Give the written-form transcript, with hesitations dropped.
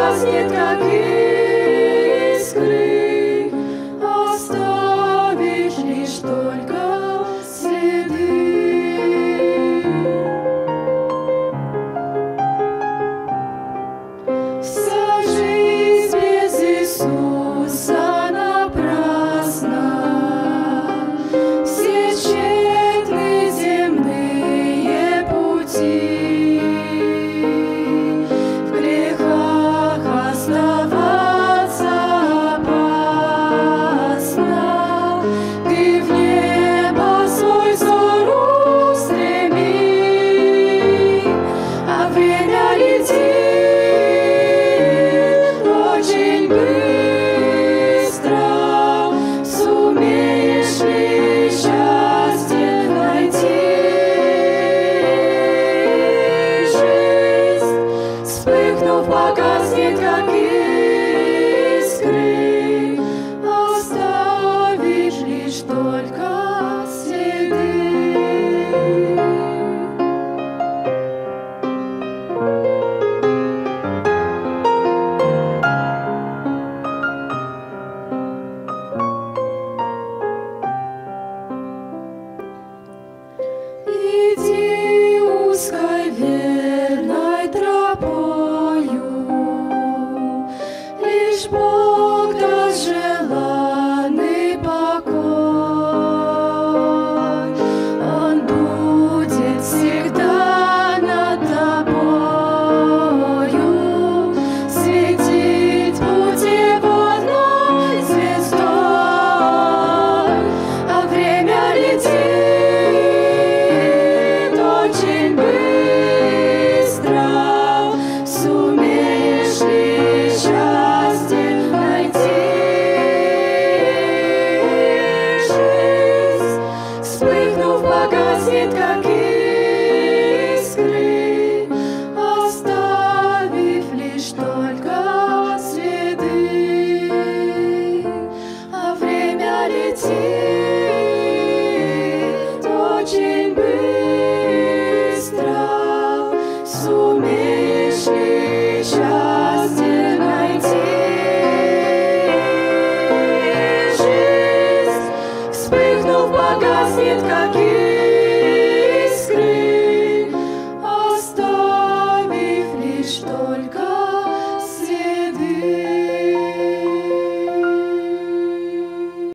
погаснет, как искры, оставишь лишь только следы. Вся жизнь без Иисуса напрасна, все тщетны земные пути. В грехах оставаться опасно, ты в небо свой взор устреми, а время летит очень быстро. Сумеешь ли счастье найти? Жизнь, вспыхнув, погаснет, как искры, оставишь лишь только следы. Иди узкой верной тропою, лишь Бог даст желанный покой. Он будет всегда над тобою, светить путеводной звездой, а время летит очень быстро. Сумеешь ли счастье найти? Жизнь, вспыхнув, погаснет, как искры, оставив лишь только следы. А время летит очень быстро. Сумеешь ли счастье найти? Жизнь, вспыхнув, погаснет, как